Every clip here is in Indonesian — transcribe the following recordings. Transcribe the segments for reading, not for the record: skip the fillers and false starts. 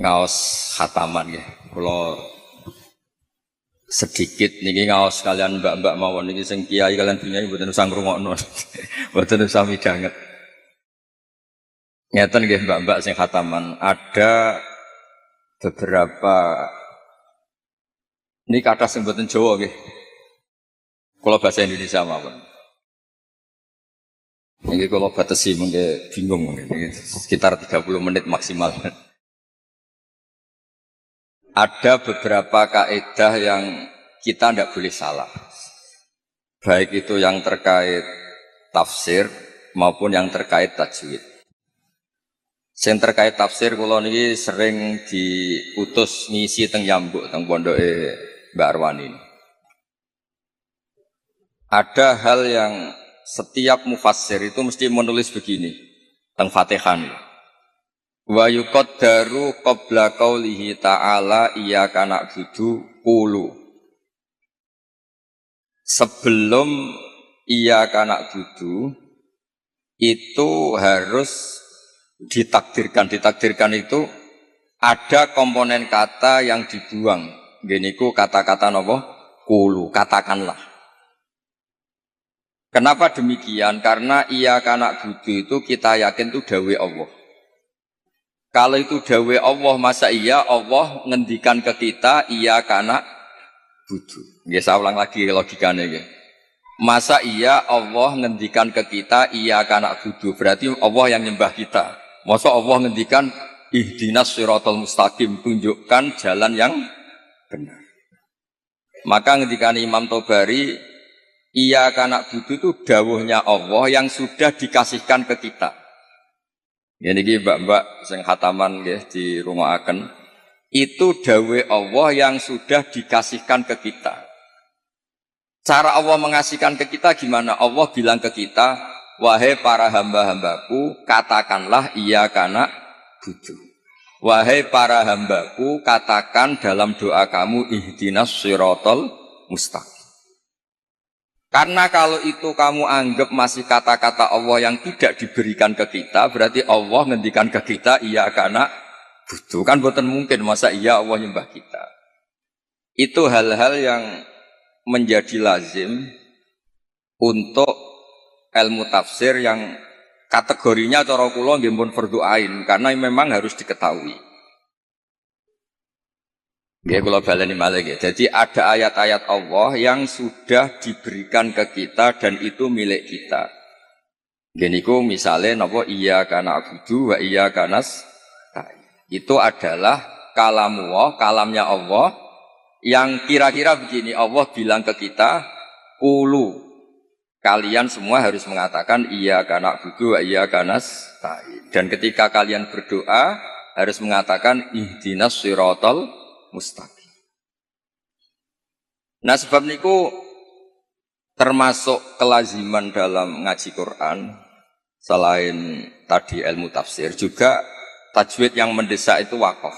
ngaos khataman nggih. Kula sedikit niki ngaos kalian mbak-mbak mawon niki sing kiai kalian dunyai mboten usah ngrungokno. Mboten usah midanget. Ngeten nggih mbak-mbak sing khataman, ada beberapa ini kata sing mboten Jawa nggih. Kula bahasa Indonesia mawon. Niki kula batesi mengke bingung niki sekitar 30 menit maksimal. Ada beberapa kaidah yang kita tidak boleh salah. Baik itu yang terkait tafsir maupun yang terkait tajwid. Yang terkait tafsir kula niki sering diutus ngisi teng Yambuk teng pondoke Mbak Arwani. Ada hal yang setiap mufassir itu mesti menulis begini teng Fatihah ini. Wa yuqaddaru qabla qaulihi ta'ala iyyaka na'budu qulu. Sebelum iyyaka na'budu itu harus ditakdirkan itu ada komponen kata yang dibuang. Geniku kata-kata napa? Qulu, katakanlah. Kenapa demikian? Karena iyyaka na'budu itu kita yakin itu dawuh Allah. Kalau itu dawuh Allah, masa iya Allah ngendikan ke kita iyyaka na'budu. Nggih saya ulang lagi logikane nggih. Masa iya Allah ngendikan ke kita iyyaka na'budu, berarti Allah yang nyembah kita. Masa Allah ngendikan ihdinas siratal mustaqim, tunjukkan jalan yang benar. Maka ngendikan Imam Tobari iyyaka na'budu itu dawuhnya Allah yang sudah dikasihkan ke kita. Ini mbak-mbak sing khataman nggih dirungokaken. Itu dawuh Allah yang sudah dikasihkan ke kita. Cara Allah mengasihkan ke kita gimana? Allah bilang ke kita, wahai para hamba-hambaku, katakanlah iyyaka na'budu. Wahai para hambaku, katakan dalam doa kamu ihdinas siratal mustaqim. Karena kalau itu kamu anggap masih kata-kata Allah yang tidak diberikan ke kita, berarti Allah ngendikan ke kita iyyaka na'budu. Kan boten mungkin masa iya Allah nyembah kita. Itu hal-hal yang menjadi lazim untuk ilmu tafsir yang kategorinya cara kula nggih pun fardhu ain karena memang harus diketahui. Nggih kula baleni malih nggih. Jadi ada ayat-ayat Allah yang sudah diberikan ke kita dan itu milik kita. Nggih niku misale napa iyyaka na'budu wa iyyaka nasta'in. Itu adalah kalamnya Allah yang kira-kira begini, Allah bilang ke kita, qulu, kalian semua harus mengatakan iyyaka na'budu wa iyyaka nasta'in. Dan ketika kalian berdoa harus mengatakan ihdinas siratal mustaqim. Nah sebab niku termasuk kelaziman dalam ngaji Quran selain tadi ilmu tafsir juga tajwid yang mendesak itu waqaf.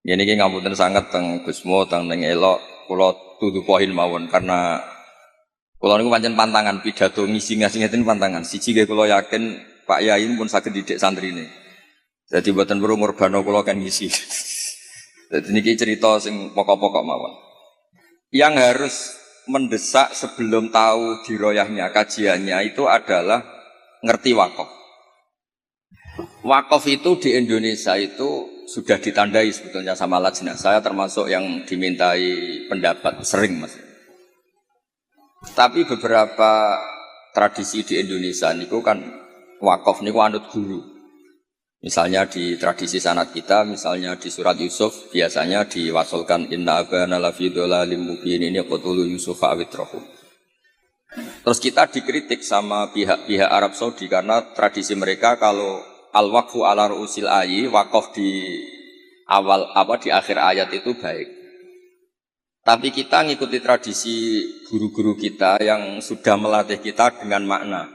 Ini ki ngapunten sangat teng Gusmo teng ning elok kula tutu poin mawon karena kula niku pancen pantangan pidato ngisi ngeten pantangan. Siji nggih kula yakin Pak Yai pun saged didik santrine. Jadi mboten perlu ngurbano kula kan ngisi. Jadi ini cerita sing pokok-pokok mawon. Yang harus mendesak sebelum tahu diroyahnya, kajiannya itu adalah ngerti wakaf. Wakaf itu di Indonesia itu sudah ditandai sebetulnya sama lajnah. Saya termasuk yang dimintai pendapat sering mas. Tapi beberapa tradisi di Indonesia niku kan wakaf niku anut guru. Misalnya di tradisi sanad kita, misalnya di surat Yusuf biasanya diwasolkan inna abana lafi dhalalim mubin ini qatulu Yusuf awitrahu. Terus kita dikritik sama pihak-pihak Arab Saudi karena tradisi mereka kalau al-waqfu ala ru'usil ayi, wakaf di awal di akhir ayat itu baik. Tapi kita ngikuti tradisi guru-guru kita yang sudah melatih kita dengan makna.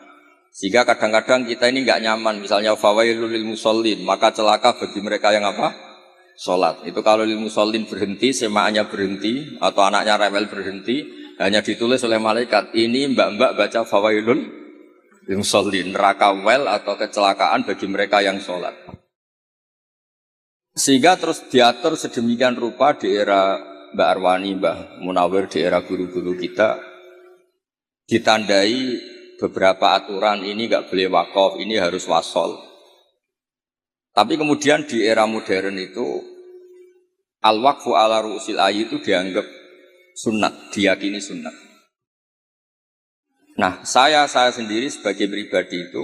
Sehingga kadang-kadang kita ini enggak nyaman, misalnya fawailul lil musallin, maka celaka bagi mereka yang apa? Salat. Itu kalau lil musallin berhenti, semaannya berhenti atau anaknya rewel berhenti, hanya ditulis oleh malaikat, ini mbak-mbak baca fawailul lil musallin, neraka wel atau kecelakaan bagi mereka yang salat. Sehingga terus diatur sedemikian rupa di era Mbak Arwani, Mbah Munawir, di era guru-guru kita ditandai beberapa aturan, ini nggak boleh wakaf, ini harus wasol. Tapi kemudian di era modern itu al-waqfu ala ru'usil ayyi itu dianggap sunnat, diyakini sunnat. Nah, saya sendiri sebagai pribadi itu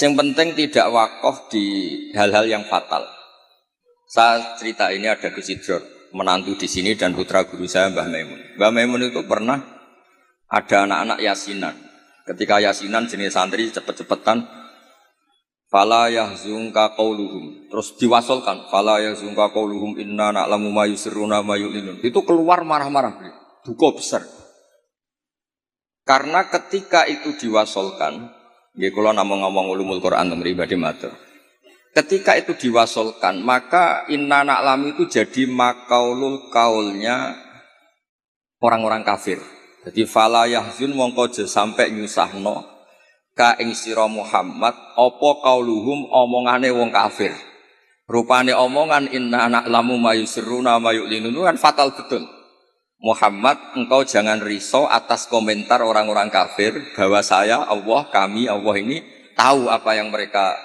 yang penting tidak wakaf di hal-hal yang fatal. Saya cerita ini ada Gus Idror, menantu di sini dan putra guru saya Mbah Maimun. Mbah Maimun itu pernah ada anak-anak yasinan. Ketika yasinan jenis santri cepet-cepetan fala yahzunka qauluhum. Terus diwasolkan fala yahzunka qauluhum inna na'lamu ma yusirruna ma yu'linun. Itu keluar marah-marah, duka besar. Karena ketika itu diwasolkan, nggih kula namung ngomong ulumul Quran pribadi matur. Ketika itu diwasolkan, maka inna na'lamu itu jadi makaulul kaulnya orang-orang kafir. Jadi fala yahzun mongko aja sampai nyusahno ka ing sira Muhammad apa kauluhum omongane wong kafir. Rupane omongan inna na'lamu ma yusirruna ma yu'linun kan fatal betul. Muhammad, engkau jangan risau atas komentar orang-orang kafir bahwa saya, Allah, kami, Allah ini tahu apa yang mereka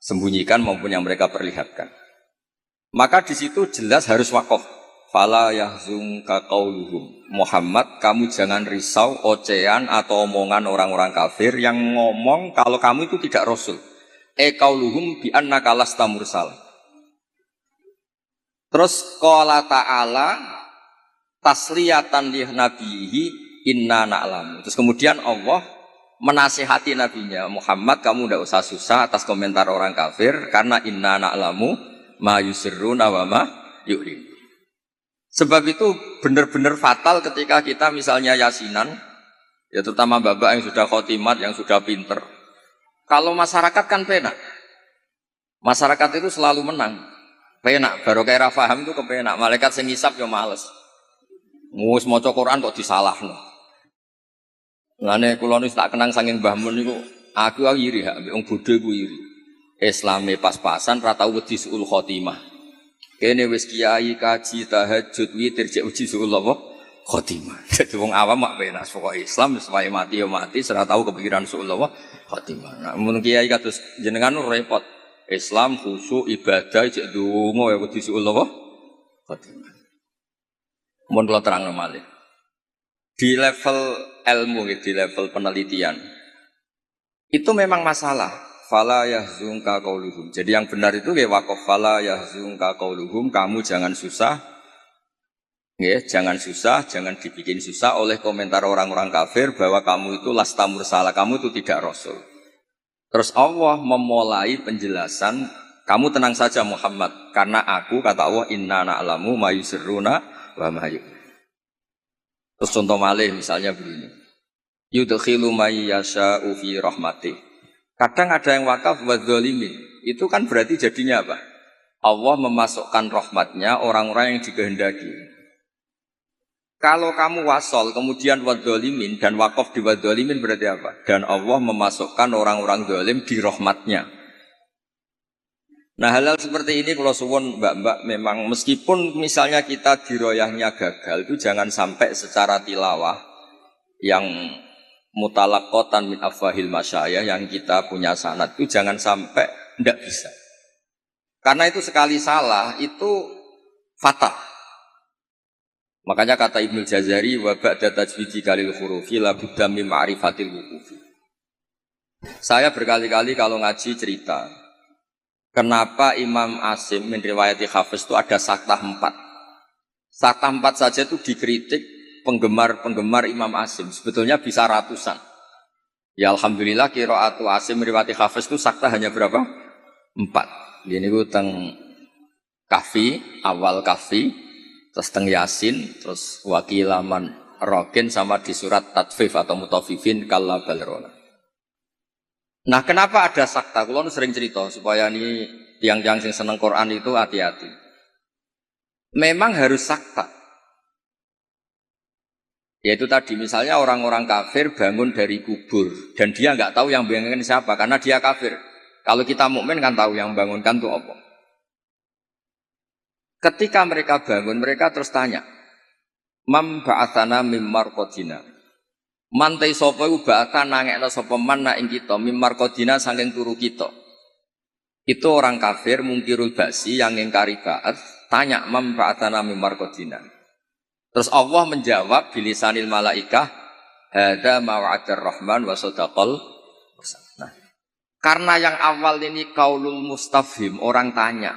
sembunyikan maupun yang mereka perlihatkan. Maka di situ jelas harus wakaf. Fala yahzunka qauluhum. Muhammad, kamu jangan risau ocehan atau omongan orang-orang kafir yang ngomong kalau kamu itu tidak rasul. Qauluhum bi annaka lasta mursal. Terus qala ta'ala tasliyatan li nabihi inna na'lamu. Terus kemudian Allah menasihati nabinya, Muhammad kamu tidak usah susah atas komentar orang kafir karena inna na'lamu ma yusirruna wa ma yu'lin. Sebab itu benar-benar fatal ketika kita misalnya yasinan, ya terutama bapak yang sudah khotimat, yang sudah pinter. Kalau masyarakat kan penak. Masyarakat itu selalu menang. Penak, baru kayak faham itu kepenak. Malaikat sing ngisap ya males. Mus maca Quran kok disalahno. Lane kula nek tak kenang saking Mbah Mun niku, aku iri hak wong bodho ku iri. Islame pas-pasan ra tau wedi suul khotimah. Kene wis kiai kaji tahajud witir jek uji suul apa? Khotimah. Dadi wong awam mak penak pokoke Islam wis wae mati ya mati, ora tau kepikiran suul apa? Khotimah. Nah, mun kiai kados jenengan repot. Islam khusyuk ibadah jek ndonga ya wedi suul apa? Khotimah. Mun kula terangno malih. Di level ilmu, di level penelitian, itu memang masalah. Fala yahzunka qauluhum. Jadi yang benar itu ya waqaf fala yahzunka qauluhum. Kamu jangan susah, ya, jangan susah, jangan dibikin susah oleh komentar orang-orang kafir bahwa kamu itu lasta mursala, kamu itu tidak rasul. Terus Allah memulai penjelasan, kamu tenang saja Muhammad, karena aku kata Allah inna na'lamu ma yusirruna wa ma yu'lin. Terus contoh malih misalnya begini. Yudkhilu may yasha'u fi rahmatih. Kadang ada yang wakaf wa dzalimin. Itu kan berarti jadinya apa? Allah memasukkan rahmatnya orang-orang yang dikehendaki. Kalau kamu wasol kemudian wa dzalimin dan wakaf di wa dzalimin berarti apa? Dan Allah memasukkan orang-orang zalim di rahmatnya. Nah hal-hal seperti ini kalau suwun mbak-mbak memang meskipun misalnya kita diroyahnya gagal itu jangan sampai secara tilawah yang mutalaqqatan min afwahil masyayikh yang kita punya sanad itu jangan sampai tidak bisa. Karena itu sekali salah itu fatal. Makanya kata Ibnu Jazari wa ba'da tajwidi kalil hurufi la budda min ma'rifatil wuqufi. Saya berkali-kali kalau ngaji cerita kenapa Imam Asim min riwayati Hafiz itu ada saktah 4. Saktah 4 saja itu dikritik penggemar-penggemar Imam Asim. Sebetulnya bisa ratusan. Ya Alhamdulillah qiraatu Asim min riwayati Hafiz itu saktah hanya berapa? 4. Ini ku teng Kahfi, awal Kahfi, terus teng Yasin, terus wakilaman Rokin sama di surat Tatfif atau Mutafifin kalla balrona. Nah kenapa ada sakta? Kulo sering cerita supaya ini yang seneng Quran itu hati-hati. Memang harus sakta. Yaitu tadi misalnya orang-orang kafir bangun dari kubur dan dia nggak tahu yang bangunkan siapa karena dia kafir. Kalau kita mukmin kan tahu yang bangunkan itu apa. Ketika mereka bangun, mereka terus tanya, "Mam ba'atsana mim marqadina." Mantai sapa iku ba'atsan nangekno sapa man nak ing kita mim marqadina saking turu kita. Itu orang kafir mungkirul ba'si yang ingkari ba'ats, tanya mam ba'atsana mim marqadina. Terus Allah menjawab bilisanil malaikah, "Hadza ma wa'adar rahman wa sadaqal." Nah, karena yang awal ini qaulul mustafhim, orang tanya.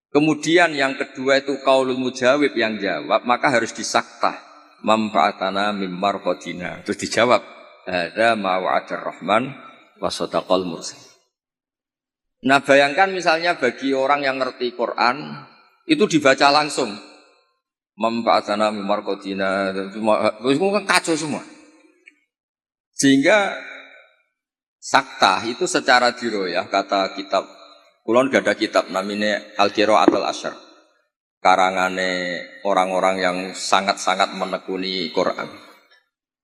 Kemudian yang kedua itu qaulul mujawib yang jawab, maka harus disaktah. Man ba'atsana mim marqadina. Terus dijawab, "Hadza ma wa'adar rahman wa sadaqal mursal." Nah, bayangkan misalnya bagi orang yang ngerti Quran, itu dibaca langsung. Man ba'atsana mim marqadina, semua kan kacau semua. Sehingga saktah itu secara diroyah, kata kitab, kulon gak ada kitab namanya Al-Qira'atul Asyr, karangane orang-orang yang sangat-sangat menekuni Quran.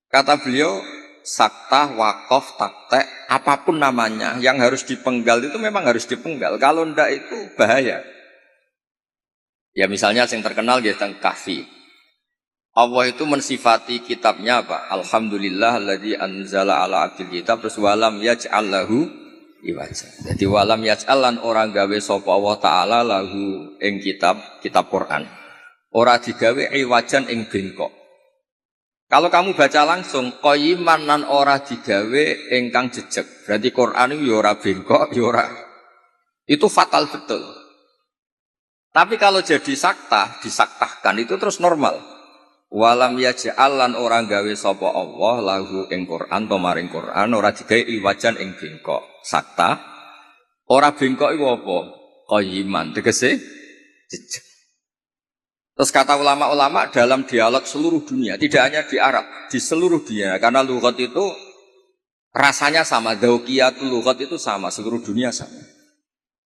Kata beliau, saktah, wakaf, taktek, apapun namanya yang harus dipenggal itu memang harus dipenggal. Kalau ndak itu bahaya. Ya misalnya yang terkenal gitu Kahfi. Allah itu mensifati kitabnya apa? Alhamdulillah alladzi anzala ala abdil kitab terus walam yaj'al lahu iwaja. Jadi walam yaj'alan orang gawe sapa Allah taala lahu ing kitab Quran. Ora digawe iwajan ing bengkok. Kalau kamu baca langsung qayyiman nan ora digawe ingkang jejeg. Berarti Quran itu ya ora bengkok, ya ora. Itu fatal betul. Tapi kalau jadi saktah, disaktahkan itu terus normal. Walam yaj'alan orang gawe sapa Allah lahu ing Quran to maring Quran ora digawe iwajan ing bengkok. Sakta ora bengkok iku apa? Qayyiman tegese jejeg. Terus kata ulama-ulama dalam dialog seluruh dunia, tidak hanya di Arab, di seluruh dunia, karena lughat itu rasanya sama, dzauqiyatul lughat itu sama, seluruh dunia sama.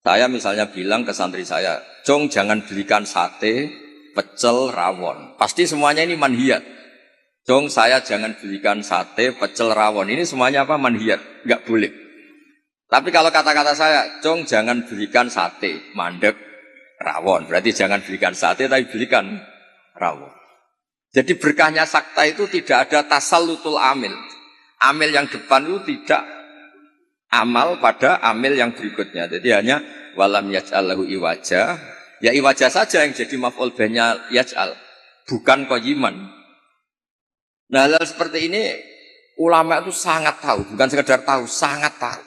Saya misalnya bilang ke santri saya, "Jong jangan belikan sate, pecel, rawon." Pasti semuanya ini manhiyat. "Jong saya jangan belikan sate, pecel, rawon." Ini semuanya apa? Manhiyat, enggak boleh. Tapi kalau kata-kata saya, "Jong jangan belikan sate, mandek, rawon." Berarti jangan belikan sate, tapi belikan rawon. Jadi berkahnya sakta itu tidak ada tasallutul amil. Amil yang depan itu tidak amal pada amil yang berikutnya. Jadi hanya walam yaj'al lahu iwaja. Ya iwaja saja yang jadi maf'ul bihnya yaj'al, bukan qayyiman. Nah, hal seperti ini ulama itu sangat tahu, bukan sekedar tahu, sangat tahu.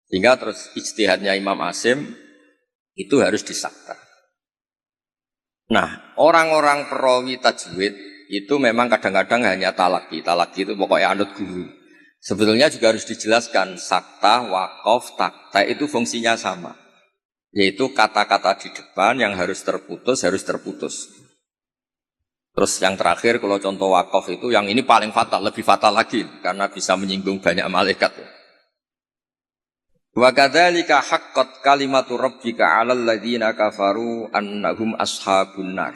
Sehingga terus ijtihadnya Imam Asim itu harus disakta. Nah, orang-orang perawi tajwid itu memang kadang-kadang hanya talaki. Talaki itu pokoknya anut guru. Sebetulnya juga harus dijelaskan sakta, wakaf, takta itu fungsinya sama. Yaitu kata-kata di depan yang harus terputus, harus terputus. Terus yang terakhir kalau contoh wakaf itu yang ini paling fatal, lebih fatal lagi karena bisa menyinggung banyak malaikat. Wa kadzalika haqqat kalimatu rabbika 'alal ladzina kafaru annahum ashabun nar.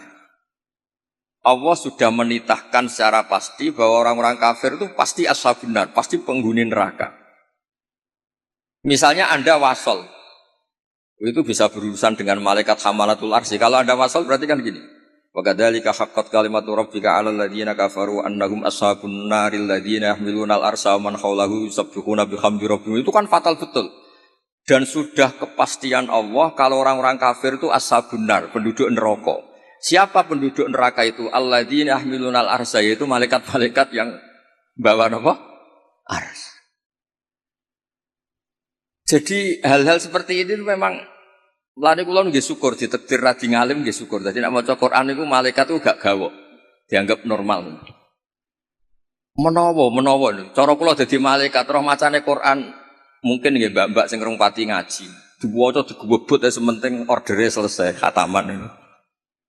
Allah sudah menitahkan secara pasti bahwa orang-orang kafir itu pasti ashabun nar, pasti penghuni neraka. Misalnya Anda wasol, itu bisa berurusan dengan malaikat hamalatul arsy. Kalau Anda wasol berarti kan gini. Wa kadzalika haqqat kalimatu rabbika 'alal ladzina kafaru annahum ashabun naril ladzina yahmiluna al-arsya wa man hawlahu yusabbihuna bihamdi rabbihim. Itu kan fatal betul. Dan sudah kepastian Allah kalau orang-orang kafir itu ashabun nar, penduduk neraka. Siapa penduduk neraka itu? Alladzina yahmiluna al-arsya, yaitu malaikat-malaikat yang bawa apa? Ars. Jadi hal-hal seperti ini memang lani kula nggih syukur ditakdir radi ngalim nggih syukur. Dadi nek maca Quran niku malaikat itu gak gawok, dianggap normal. Menawa cara kula dadi malaikat roh macane Quran mungkin nggih mbak-mbak sing rung pati ngaji. Diwaca digebebut sementing ordere selesai khataman niku.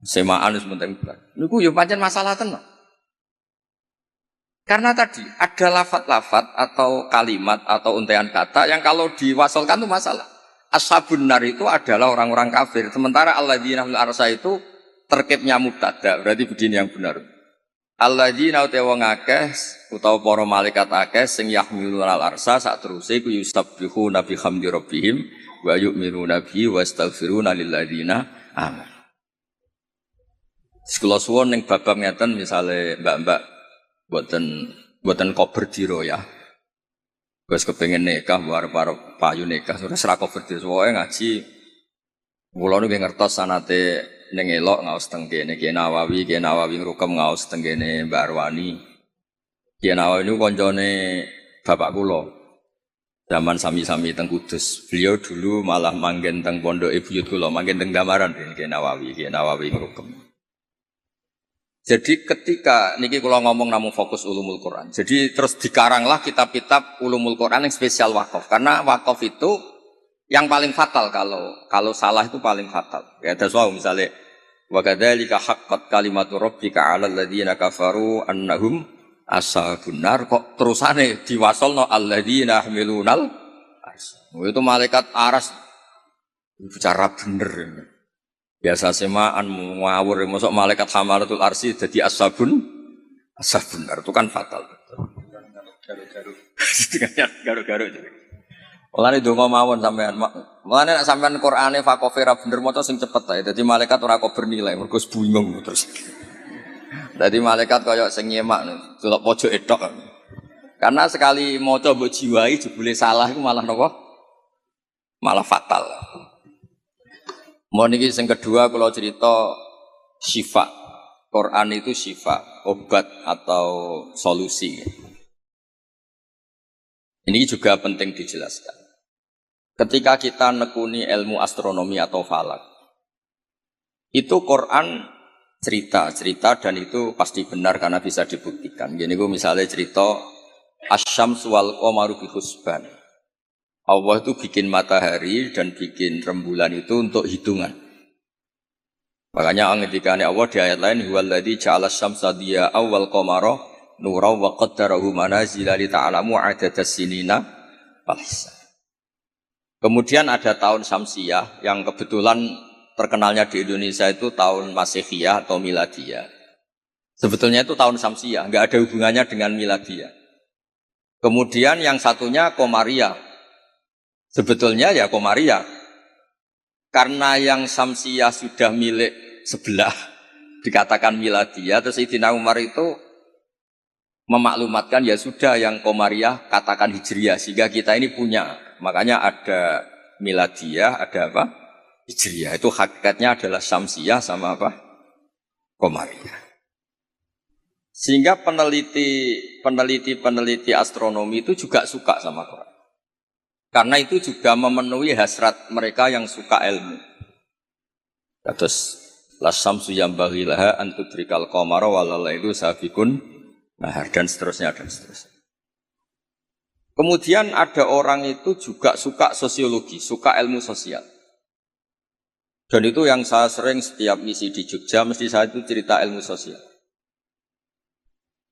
Semaan sementing. Niku ya pancen masalah tenan. Karena tadi ada lafat-lafat atau kalimat atau untaian kata yang kalau diwasolkan itu masalah. Ashabun nar itu adalah orang-orang kafir. Sementara alladzina fil arsy itu terkibnya mubtada. Berarti begini yang benar. Alladzina utawa ngakeh utawa para malaikat akeh sing yahmilul arsy sak teruse iku yusabbihuna bihamdi rabbihim wa yu'minuna bihi wa astaghfiruna lil ladzina amanu. Sekolah suwon ning babab ngeten misale mbak-mbak buatan kober diro ya. Wes kepengen nikah arep payu nikah terus ra kober diro wae ngaji. Kula nu ngertos sanate ning elok ngaos teng kene Ki Nawawi ngrukem ngaos teng kene Mbak Arwani. Ki Nawawi niku kancane bapak kula. Zaman sami-sami teng Kudus. Beliau dulu malah manggen teng pondoke buyut kula, manggen teng Damaran Ki Nawawi ngrukem. Jadi ketika niki kula ngomong namung fokus ulumul Quran. Jadi terus dikaranglah kitab-kitab ulumul Quran yang spesial wakaf. Karena wakaf itu yang paling fatal kalau salah itu paling fatal. Ya ada soal misalnya wa kadzalika haqqat kalimatu rabbika 'alal ladzina kafaru annahum ashabun nar kok terusane diwasolno alladzina yahmilunal ars. Itu malaikat aras bicara bener. Biasa semaan ngawur, masuk malaikat hamalatul arsi jadi ashabun nar itu kan fatal. Garu-garu. Mulane donga mawon sampean. Mulane nek sampean Qur'ane fakofera bener maca sing cepet ae. Dadi malaikat ora kok bernilai, mergo bingung terus. Dadi malaikat kaya sing nyemak delok pojok tok. Karena sekali maca mbok jiwai jebule salah iku malah napa? Malah fatal. Mau niki sing kedua kalau cerita syifa. Quran itu syifa, obat atau solusi. Ini juga penting dijelaskan. Ketika kita nekuni ilmu astronomi atau falak, itu Quran cerita dan itu pasti benar karena bisa dibuktikan. Gini gue misalnya cerita asyamsu wal qamaru bi husban. Allah itu bikin matahari dan bikin rembulan itu untuk hitungan. Makanya ngendikane Allah di ayat lain huwallazi ja'ala asy-syamsa diya'an wal qamara nuran wa qaddarahu manazila li ta'lamu 'adadas sinina wal hisab. Kemudian ada tahun Syamsiyah yang kebetulan terkenalnya di Indonesia itu tahun Masehiyah atau Miladiyah. Sebetulnya itu tahun Syamsiyah, enggak ada hubungannya dengan Miladiyah. Kemudian yang satunya Qamariyah. Sebetulnya ya Qamariyah. Karena yang Syamsiyah sudah milik sebelah dikatakan Miladiyah, terus Sayyidina Umar itu memaklumatkan ya sudah yang Qamariyah katakan Hijriyah sehingga kita ini punya. Makanya ada Miladiyah, ada apa? Hijriyah. Itu hakikatnya adalah Syamsiyah sama apa? Qamariyah. Sehingga peneliti astronomi itu juga suka sama Quran. Karena itu juga memenuhi hasrat mereka yang suka ilmu. Terus lasyamsu yambaghi laha an tudrikal qamara wal lailu sabiqun nahar dan seterusnya. Kemudian ada orang itu juga suka sosiologi, suka ilmu sosial. Dan itu yang saya sering setiap misi di Jogja mesti saya itu cerita ilmu sosial.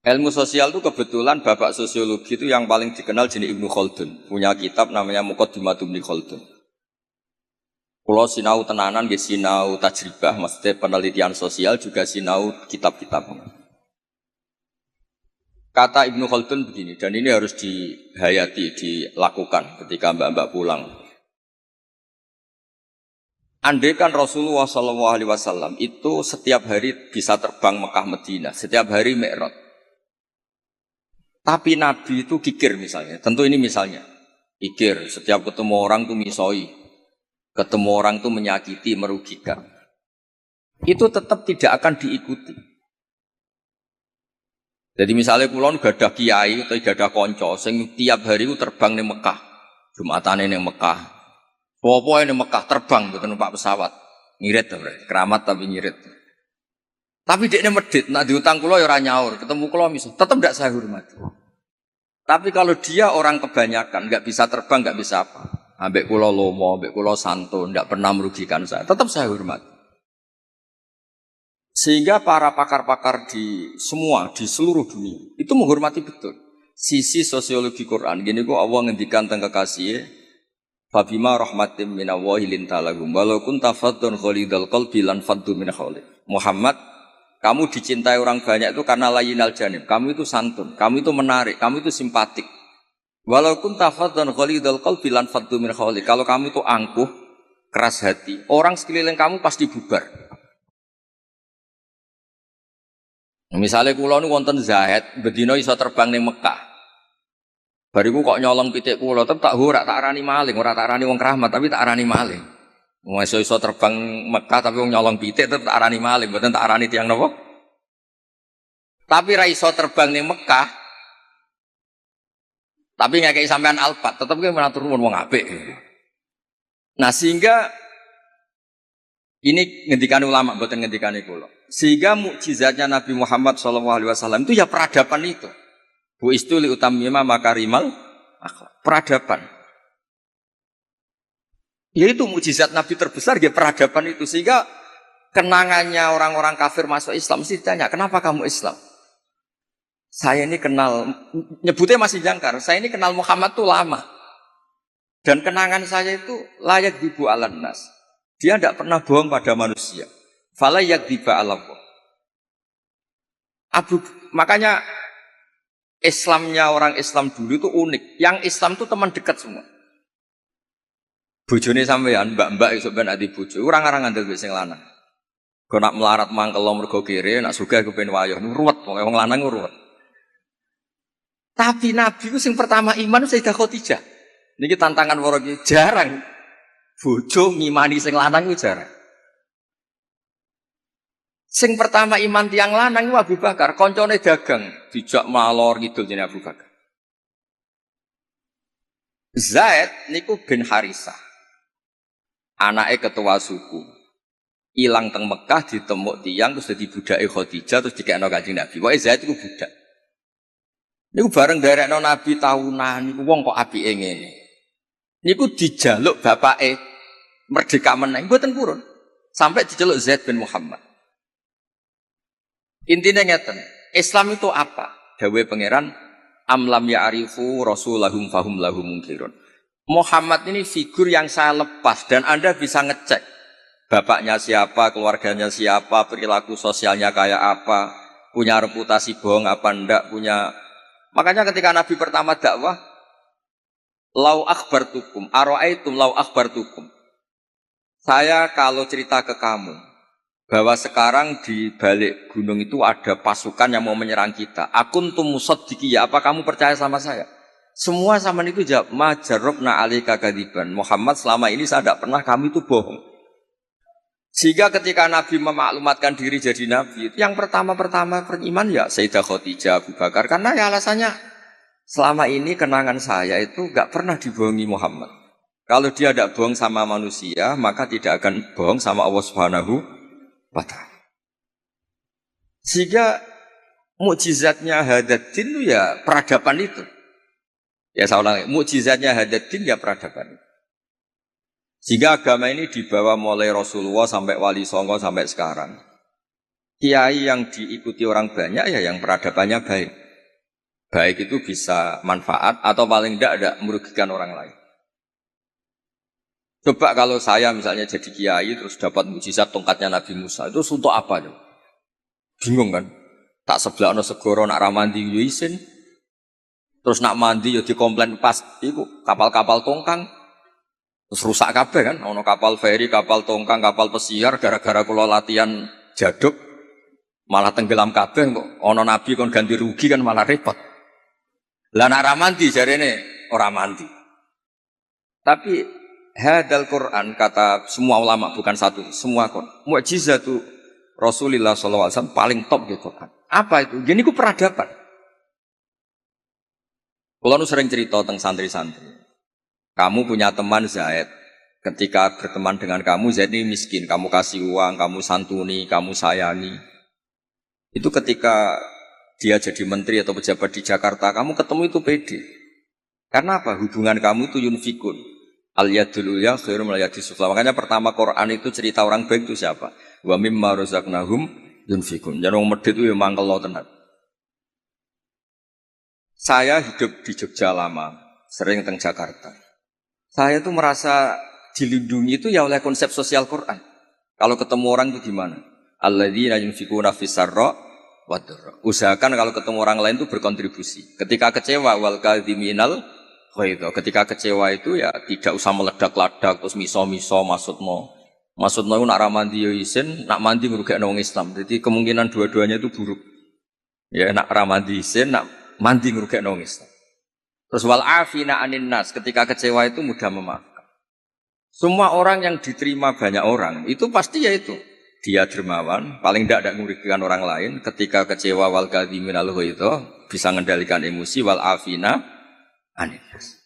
Ilmu sosial itu kebetulan bapak sosiologi itu yang paling dikenal jenis Ibnu Khaldun. Punya kitab namanya Muqaddimatu Ibnu Khaldun. Kalau sinau tenanan, ya sinau tajribah, maksudnya penelitian sosial juga sinau kitab-kitab. Kata Ibnu Khaldun begini, dan ini harus dihayati, dilakukan ketika mbak-mbak pulang. Andai kan Rasulullah SAW itu setiap hari bisa terbang Mekah Madinah, setiap hari Mi'raj. Tapi Nabi itu kikir misalnya, tentu ini misalnya, kikir, setiap ketemu orang itu misoi, ketemu orang itu menyakiti, merugikan. Itu tetap tidak akan diikuti. Jadi misalnya kulon gak ada kiai atau gak ada konco, sing tiap hari itu terbang di Mekah, Jumatan ini Mekah, popo ini Mekah terbang, betul numpak pesawat, ngirit, keramat tapi ngirit. Tapi dia ini medit, nak diutang kulo ya orang nyaur, ketemu kulo misal, tetap tidak saya hormati. Tapi kalau dia orang kebanyakan, nggak bisa terbang, nggak bisa apa, ambek kulo lomo, ambek kulo santun, tidak pernah merugikan saya, tetap saya hormati. Sehingga para pakar-pakar di semua, di seluruh dunia, itu menghormati betul sisi sosiologi Quran. Gini kok Allah ngendikan tentang kekasih, Fabima rahmatim minallahi lintalahum walau kunta faddun ghalidal qalbi lan faddu min hawlik. Muhammad, kamu dicintai orang banyak itu karena layinal janib. Kamu itu santun, kamu itu menarik, kamu itu simpatik. Walau kunta faddun ghalidal qalbi lan faddu min hawlik. Kalau kamu itu angkuh, keras hati, orang sekeliling kamu pasti bubar. Misalnya kula nu wonten Zaid, bedino iso terbang ning Mekah. Bariku kok nyolong pitik kula, tetep tak ora tak arani maling, ora tak arani wong keramat, tapi tak arani maling. Wong iso terbang Mekah tapi wong nyolong pitik tetep tak arani maling, mboten tak arani tiyang napa? Tapi ra iso terbang ning Mekah. Tapi ngekeki sampean alfat, tetep ki matur nuwun wong apik. Nah, sehingga ini ngendikan ulama, mboten ngendikane kula. Sehingga mukjizatnya Nabi Muhammad SAW itu ya peradaban itu. Bu istuli utamima makarimal akhlak. Peradaban. Yaitu mukjizat Nabi terbesar ya peradaban itu. Sehingga kenangannya orang-orang kafir masuk Islam mesti ditanya, kenapa kamu Islam? Saya ini kenal, nyebutnya masih jangkar, saya ini kenal Muhammad tuh lama. Dan kenangan saya itu layak dibu alan nas. Dia tidak pernah bohong pada manusia. Fala yakdziba alallah. Makanya Islamnya orang Islam dulu itu unik. Yang Islam itu teman dekat semua. Bojone sampean, mbak-mbak iso ben ati bojo, orang-orang ngandel wis sing lanang. Kok nak melarat mangkel mergo kere, nak sugih kepen wayah, ruwet pokoke wong lanang ruwet. Tapi Nabi itu sing pertama iman Sayyidah Khadijah. Niki tantangan para iki jarang bojo ngimani sing lanang itu jarang. Sing pertama iman tiang lanang itu Abu Bakar, koncone dagang, dijak malor ngidul jenenge Abu Bakar. Zaid niku bin Harisah. Anake ketua suku. Ilang teng Mekah ditemuk tiang terus dadi budake Khadijah terus dikekno Kanjeng Nabi. Pokoke Zaid iku budak. Niku bareng derekno Nabi tahunan niku wong kok apike ngene. Niku dijaluk bapake merdeka meneng mboten purun. Sampai diceluk Zaid bin Muhammad. Intinya ngeten, Islam itu apa? Dawe pangeran amlam ya'rifu rasulahum fahum lahum munkirun. Muhammad ini figur yang saya lepas dan Anda bisa ngecek bapaknya siapa, keluarganya siapa, perilaku sosialnya kayak apa, punya reputasi bohong apa enggak, punya. Makanya ketika Nabi pertama dakwah, lau akhbartukum, ara'aitum lau akhbartukum. Saya kalau cerita ke kamu bahwa sekarang di balik gunung itu ada pasukan yang mau menyerang kita. Akuntum musaddiqi, apa kamu percaya sama saya? Semua sama itu jawab, ma jarrabna alika kadiban. Muhammad selama ini saya tidak pernah kamu itu bohong. Sehingga ketika Nabi memaklumatkan diri jadi Nabi, yang pertama-tama beriman ya Sayyidah Khadijah, Abu Bakar. Karena ya alasannya selama ini kenangan saya itu gak pernah dibohongi Muhammad. Kalau dia tidak bohong sama manusia, maka tidak akan bohong sama Allah Subhanahu wa ta'ala. Sehingga mukjizatnya Hadaddin itu ya peradaban itu. Ya saya ulangi, mukjizatnya Hadaddin ya peradaban itu. Sehingga agama ini dibawa mulai Rasulullah sampai Wali Songo sampai sekarang. Kiai yang diikuti orang banyak ya yang peradabannya baik. Baik itu bisa manfaat atau paling tidak merugikan orang lain. Coba kalau saya misalnya jadi kiai terus dapat mukjizat tongkatnya Nabi Musa, itu untuk apa? Bingung kan? Tak sebelah no segoro nak ramandi yuisin, terus nak mandi ya dikomplain pas, itu kapal-kapal tongkang, terus rusak kabeh kan? Ono kapal feri, kapal tongkang, kapal pesiar, gara-gara kalau latihan jaduk malah tenggelam kabeh kok. Ono Nabi kon ganti rugi kan malah repot. Lah nak ramandi jarene ora mandi. Tapi hadal Quran kata semua ulama bukan satu, semua Quran. Mukjizatu Rasulullah SAW paling top di Quran. Apa itu? Gini ku peradaban. Kalau nu sering cerita tentang santri-santri. Kamu punya teman Zaid. Ketika berteman dengan kamu, Zaid ini miskin. Kamu kasih uang, kamu santuni, kamu sayangi. Itu ketika dia jadi menteri atau pejabat di Jakarta, kamu ketemu itu pede. Karena apa? Hubungan kamu itu yunfikun. Al-yadul ulya khairum al-yadis sufla. Makanya pertama Quran itu cerita orang baik itu siapa? Wa mimma razaqnahum yunfikun. Jadi orang medit itu yang mangkel lo tenan. Saya hidup di Jogja lama, sering teng Jakarta. Saya tuh merasa dilindungi itu ya oleh konsep sosial Quran. Kalau ketemu orang itu gimana? Alladzina yunfikuna fis-sarra wa dharra. Usahakan kalau ketemu orang lain itu berkontribusi. Ketika kecewa wal kadhiminal ghaidha. Ketika kecewa itu ya tidak usah meledak-ledak terus miso-miso maksudmu itu nak ramandi yo isin, nak mandi ngrugekno wong Islam. Jadi kemungkinan dua-duanya itu buruk. Ya nak ramadi isin, nak mandi ngrugekno Islam. Terus wal afina anin nas, ketika kecewa itu mudah memaafkan. Semua orang yang diterima banyak orang itu pasti yaitu dia dermawan, paling tidak merugikan orang lain. Ketika kecewa wal kadhimin al itu bisa mengendalikan emosi wal afina anin nas.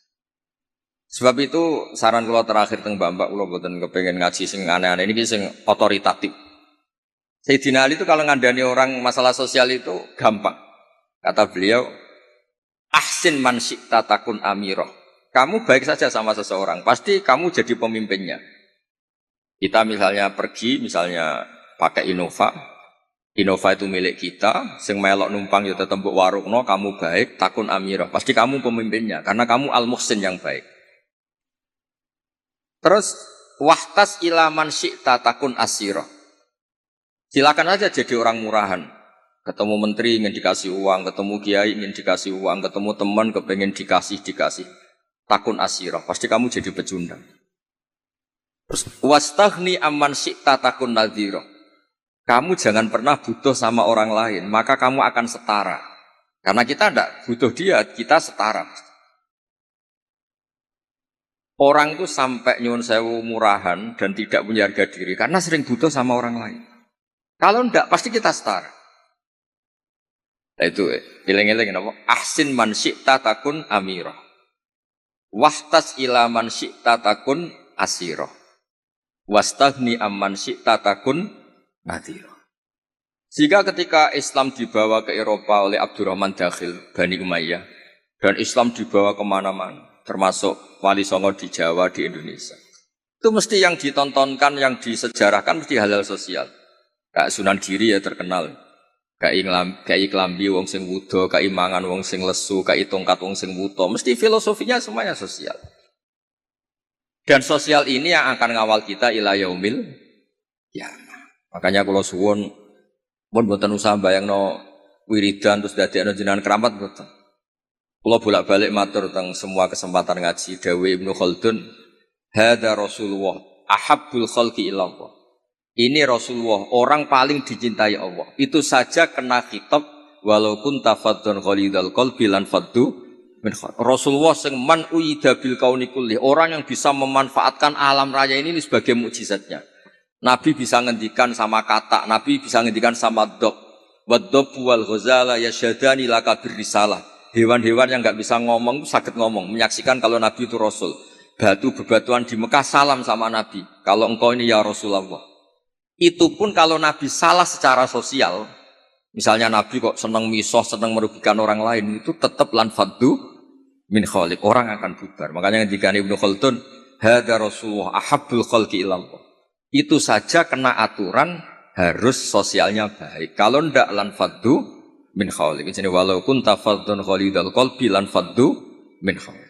Sebab itu saran kula terakhir teng Mbak kula mboten kepengin ngaji sing aneh-aneh ini sing otoritatif. Sayyidina Ali itu kalau ngandani orang masalah sosial itu gampang. Kata beliau, ahsin man syi'ta takun amirah. Kamu baik saja sama seseorang, pasti kamu jadi pemimpinnya. Kita misalnya pergi, misalnya pakai Innova. Innova itu milik kita, sing melok numpang ya tetep mbok warungno, kamu baik, takun amirah. Pasti kamu pemimpinnya karena kamu al-muhsin yang baik. Terus wahtas ilaman syi'ta takun asirah. Silakan aja jadi orang murahan. Ketemu menteri ingin dikasih uang, ketemu kiai ingin dikasih uang, ketemu teman kepengen dikasih. Takun asirah, pasti kamu jadi pecundang. Terus wastaghni amman syi'ta takun nadhirah. Kamu jangan pernah butuh sama orang lain, maka kamu akan setara. Karena kita tidak butuh dia, kita setara. Orang itu sampai nyuwun sewu murahan dan tidak punya harga diri karena sering butuh sama orang lain. Kalau tidak pasti kita setara. Nah itu eling-eling napa? Ahsin man syi'ta takun amirah. Wahtas ila man syi'ta takun asirah. Wastaghni amman syi'ta takun nadhirah. Sehingga ketika Islam dibawa ke Eropa oleh Abdurrahman Dakhil Bani Umayyah dan Islam dibawa kemana-mana, termasuk Wali Songo di Jawa, di Indonesia. Itu mesti yang ditontonkan, yang disejarahkan mesti hal-hal sosial. Kayak Sunan Giri ya terkenal. Kayak klambi wong sing wudo, kayak mangan wong sing lesu, kayak tongkat wong sing wuto. Mesti filosofinya semuanya sosial. Dan sosial ini yang akan ngawal kita ila yaumil ya. Makanya kalau suwun pun mboten usah bayangno wiridan terus dadekno jenengan keramat mboten. Kula bolak-balik matur tentang semua kesempatan ngaji Dawe Ibnu Khaldun, hadza Rasulullah ahabbul khalqi ilallah. Ini Rasulullah, orang paling dicintai Allah. Itu saja kena khitab walaupun tafadzun ghalidal qalbi lan faddu min khair. Rasulullah sing man uida bil kauni kulli, orang yang bisa memanfaatkan alam raya ini sebagai mukjizatnya. Nabi bisa ngendikan sama kata, Nabi bisa ngendikan sama dok. Wad-dab wal ghazala yasyadani laka birrisalah. Hewan-hewan yang nggak bisa ngomong sakit ngomong, menyaksikan kalau Nabi itu Rasul. Batu bebatuan di Mekah salam sama Nabi. Kalau engkau ini ya Rasulullah. Itu pun kalau Nabi salah secara sosial, misalnya Nabi kok senang misoh, senang merugikan orang lain, itu tetap lan faddu min khaliq, orang akan bubar. Makanya ketika Ibnu Khaldun, hadza Rasulullah ahabbul khalqi ilallah. Itu saja kena aturan harus sosialnya baik. Kalau ndak lan faddu min khawlik. Jadi walaupun tafadzun khalidal qalbi lan faddu min khawlik.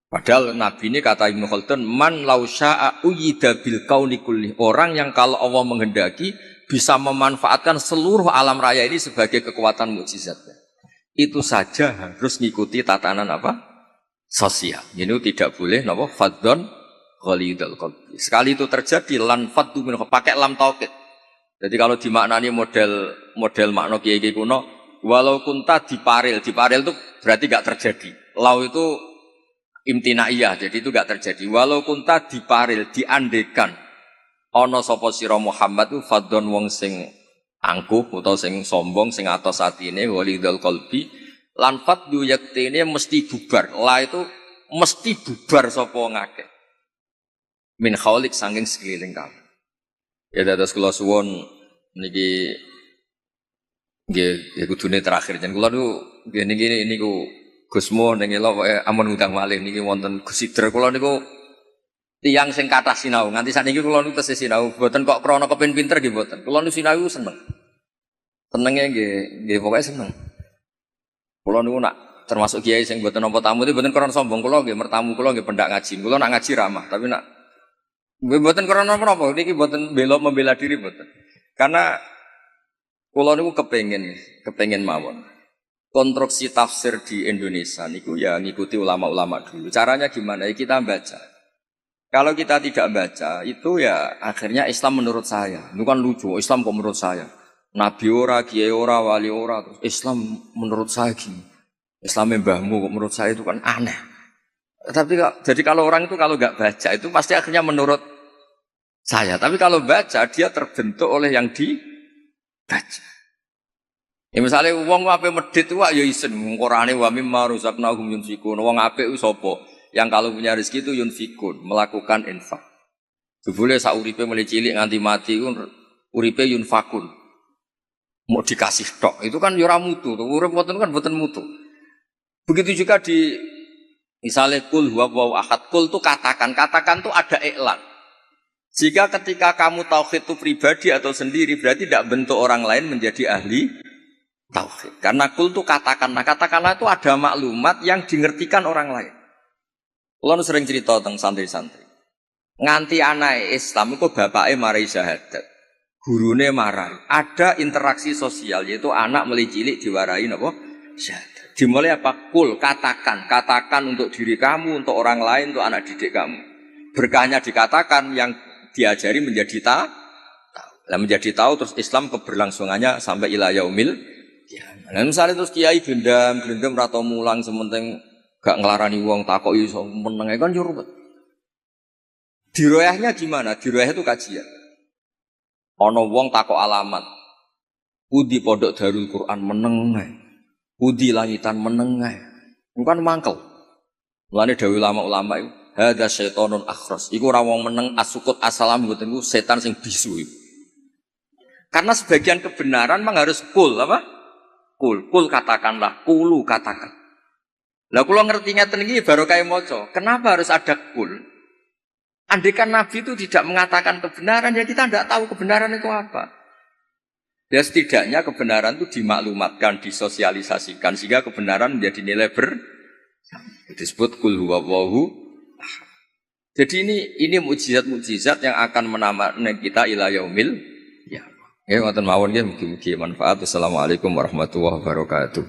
Padahal Nabi ini kata Ibnu Khaldun, man law sya'a uyida bil kauni kulli. Orang yang kalau Allah menghendaki bisa memanfaatkan seluruh alam raya ini sebagai kekuatan mukjizatnya. Itu saja harus ngikuti tatanan apa? Sosial. Jadi tidak boleh napa fadzun khalidal qalbi. Sekali itu terjadi lan faddu min khawlik, pakai lam taukid. Jadi kalau dimaknani model makna kiai kuno, walau kunta diparil itu berarti gak terjadi. Lau itu imtinaiyah, jadi itu gak terjadi. Walau kunta diparil, diandekan. Ono sapa sira Muhammad itu fadhon wong sing angkuh atau sing sombong, sing atos atine walidul qalbi, lan fadhu yaktine mesti bubar. La itu mesti bubar sapa ngakeh. Min khaulik saking sekeliling kamu. Ya dados kula suwun niki nggih kudune terakhir jen kula niku nggih niku Gusmo ning elok amun ngundang malih niki wonten Gus Sidr kula niku tiyang sing kathah sinau nganti sakniki kula niku tesih sinau mboten kok krana kepengin pinter nggih mboten kula niku sinau seneng senenge nggih pokoke seneng kula niku nak termasuk kiai sing mboten nampa tamu itu mboten krana sombong kula nggih mertamu kula nggih pendak ngaji kula nak ngaji ramah tapi nak mboten karena apa-apa, niki mboten membela diri mboten. Karena kula niku kepengin mawon. Konstruksi tafsir di Indonesia niku ya ngikuti ulama-ulama dulu. Caranya gimana? Ya kita baca. Kalau kita tidak baca, itu ya akhirnya Islam menurut saya. Itu kan lucu, Islam kok menurut saya. Nabi ora, kiai ora, wali ora, terus Islam menurut saya gini. Islam mbahmu menurut saya itu kan aneh. Tapi jadi kalau orang itu kalau nggak baca itu pasti akhirnya menurut saya. Tapi kalau baca dia terbentuk oleh yang dibaca. Ya misalnya wong ape medhit wae ya isen Qur'ane wa mimma razaqnahum yunfikun. Wong apik ku sapa? Yang kalau punya rezeki itu yunfikun, melakukan infak. Jebule sak uripe mulai cilik nganti mati ku uripe yunfakun. Mau dikasih tok. Itu kan ya ora mutu. Urip mboten kan mboten mutu. Begitu juga di misalnya kul huwallahu ahad, kul itu katakan itu ada iklan. Jika ketika kamu tauhid itu pribadi atau sendiri berarti tidak bentuk orang lain menjadi ahli tauhid. Karena kul itu katakanlah itu ada maklumat yang dimengertikan orang lain. Kalau sering cerita tentang santri-santri. Nganti anak Islam itu bapaknya marai syahadat. Gurune marai. Ada interaksi sosial yaitu anak mulai cilik diwarai apa? Syahadat. Dimulai apa? Kul, katakan untuk diri kamu, untuk orang lain, untuk anak didik kamu. Berkahnya dikatakan yang diajari menjadi tahu. Nah, menjadi tahu terus Islam keberlangsungannya sampai ila yaumil qiyamah. Nah, misalnya terus kiai gendam atau mulang sementing gak ngelarani wong takok iso meneng kan yo rupet. Diroyahnya gimana? Diroyah itu kajian. Ana wong takok alamat. Pundi pondok Darul Quran meneng ae. Pundi langitan meneng ae. Bukan mangkel. Mulane dawuh ulama-ulama iku, hadza syaitonun akhras. Iku ora wong meneng asukut asalam mboten iku setan sing bisu iku. Karena sebagian kebenaran memang harus kul apa? Kul katakanlah, kulu katakan. Lah kula ngerti ngeten iki baru kaya maca. Kenapa harus ada kul? Andaikan Nabi itu tidak mengatakan kebenaran, ya kita tidak tahu kebenaran itu apa. Ya setidaknya kebenaran itu dimaklumatkan, disosialisasikan sehingga kebenaran menjadi nilai disebut kul huwallahu. Jadi ini mukjizat-mukjizat yang akan menambah kita ila yaumil qiyamah. Ya ngoten mawon nggih mugi-mugi manfaat. Assalamualaikum warahmatullahi wabarakatuh.